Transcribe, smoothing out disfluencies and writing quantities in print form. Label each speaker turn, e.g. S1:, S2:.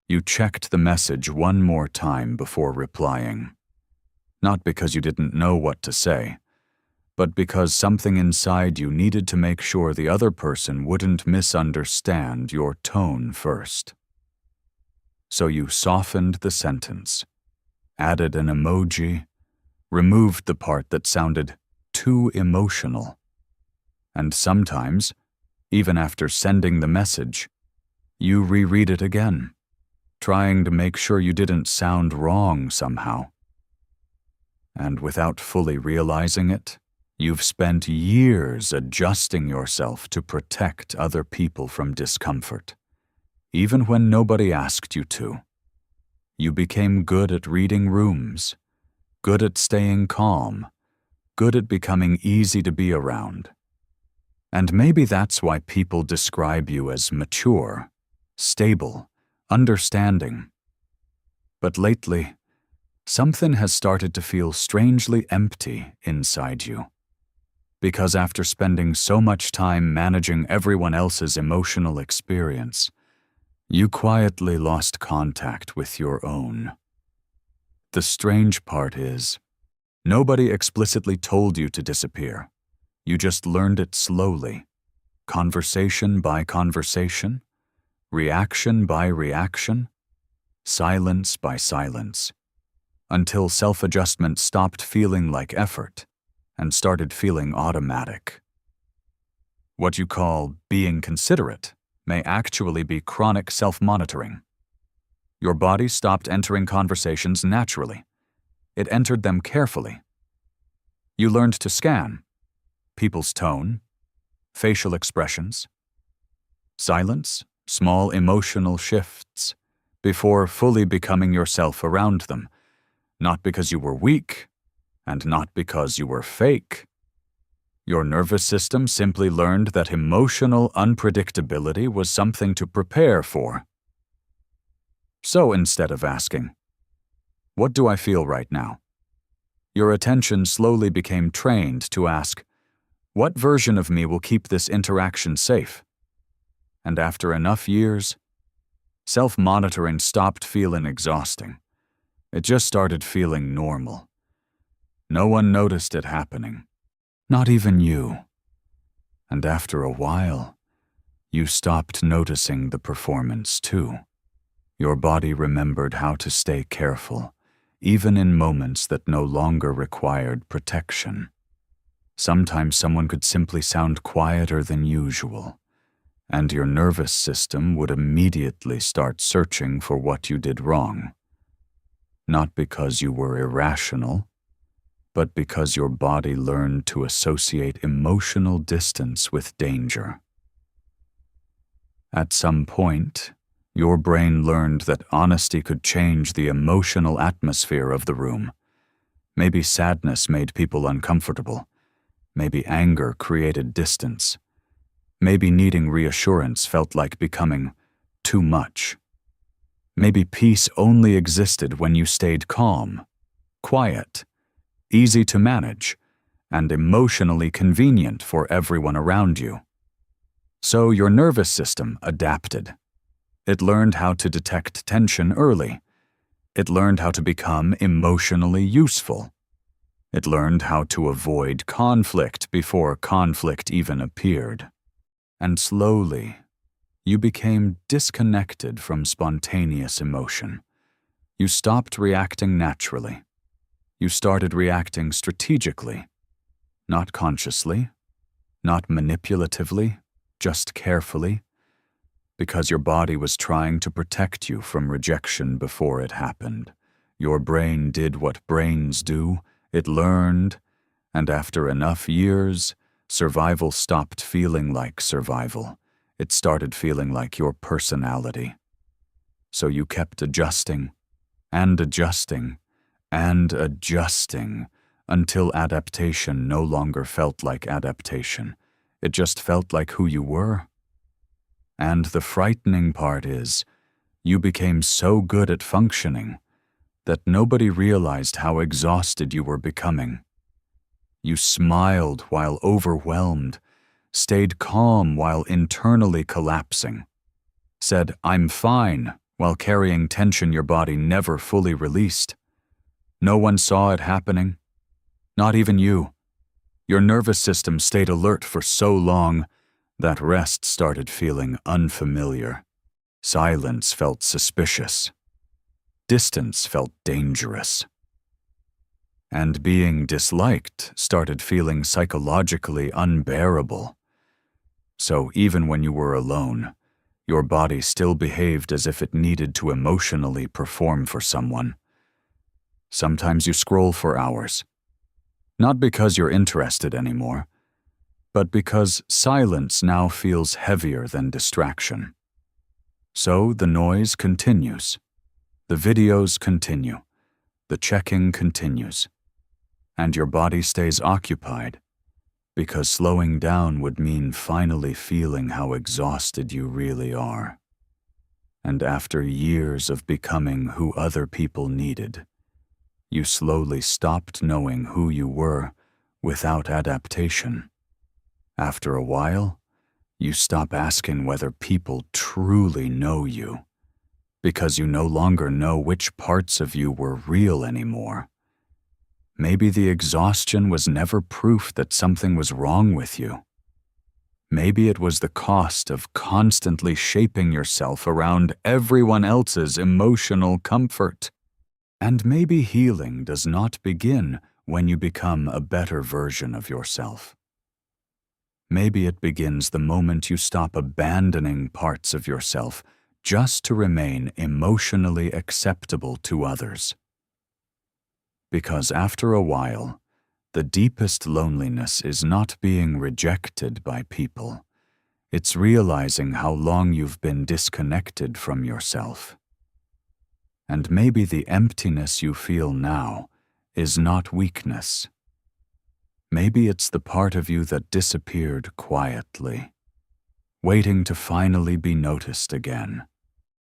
S1: You checked the message one more time before replying. Not because you didn't know what to say, but because something inside you needed to make sure the other person wouldn't misunderstand your tone first. So you softened the sentence, added an emoji, removed the part that sounded too emotional. And sometimes, even after sending the message, you reread it again, trying to make sure you didn't sound wrong somehow. And without fully realizing it, you've spent years adjusting yourself to protect other people from discomfort, even when nobody asked you to. You became good at reading rooms, good at staying calm, good at becoming easy to be around. And maybe that's why people describe you as mature, stable, understanding. But lately, something has started to feel strangely empty inside you. Because after spending so much time managing everyone else's emotional experience, you quietly lost contact with your own. The strange part is, nobody explicitly told you to disappear. You just learned it slowly, conversation by conversation, reaction by reaction, silence by silence, until self-adjustment stopped feeling like effort and started feeling automatic. What you call being considerate may actually be chronic self-monitoring. Your body stopped entering conversations naturally. It entered them carefully. You learned to scan people's tone, facial expressions, silence, small emotional shifts, before fully becoming yourself around them, not because you were weak, and not because you were fake. Your nervous system simply learned that emotional unpredictability was something to prepare for. So instead of asking, "What do I feel right now?" your attention slowly became trained to ask, "What version of me will keep this interaction safe?" And after enough years, self-monitoring stopped feeling exhausting. It just started feeling normal. No one noticed it happening, not even you. And after a while, you stopped noticing the performance too. Your body remembered how to stay careful, even in moments that no longer required protection. Sometimes someone could simply sound quieter than usual, and your nervous system would immediately start searching for what you did wrong. Not because you were irrational, but because your body learned to associate emotional distance with danger. At some point, your brain learned that honesty could change the emotional atmosphere of the room. Maybe sadness made people uncomfortable. Maybe anger created distance. Maybe needing reassurance felt like becoming too much. Maybe peace only existed when you stayed calm, quiet, easy to manage, and emotionally convenient for everyone around you. So your nervous system adapted. It learned how to detect tension early. It learned how to become emotionally useful. It learned how to avoid conflict before conflict even appeared. And slowly, you became disconnected from spontaneous emotion. You stopped reacting naturally. You started reacting strategically, not consciously, not manipulatively, just carefully, because your body was trying to protect you from rejection before it happened. Your brain did what brains do. It learned, and after enough years, survival stopped feeling like survival. It started feeling like your personality. So you kept adjusting, and adjusting, and adjusting, until adaptation no longer felt like adaptation. It just felt like who you were. And the frightening part is, you became so good at functioning that nobody realized how exhausted you were becoming. You smiled while overwhelmed, stayed calm while internally collapsing, said, "I'm fine," while carrying tension your body never fully released. No one saw it happening, not even you. Your nervous system stayed alert for so long that rest started feeling unfamiliar. Silence felt suspicious. Distance felt dangerous. And being disliked started feeling psychologically unbearable. So even when you were alone, your body still behaved as if it needed to emotionally perform for someone. Sometimes you scroll for hours, not because you're interested anymore, but because silence now feels heavier than distraction. So the noise continues, the videos continue, the checking continues, and your body stays occupied, because slowing down would mean finally feeling how exhausted you really are. And after years of becoming who other people needed, you slowly stopped knowing who you were without adaptation. After a while, you stop asking whether people truly know you, because you no longer know which parts of you were real anymore. Maybe the exhaustion was never proof that something was wrong with you. Maybe it was the cost of constantly shaping yourself around everyone else's emotional comfort. And maybe healing does not begin when you become a better version of yourself. Maybe it begins the moment you stop abandoning parts of yourself just to remain emotionally acceptable to others. Because after a while, the deepest loneliness is not being rejected by people. It's realizing how long you've been disconnected from yourself. And maybe the emptiness you feel now is not weakness. Maybe it's the part of you that disappeared quietly, waiting to finally be noticed again.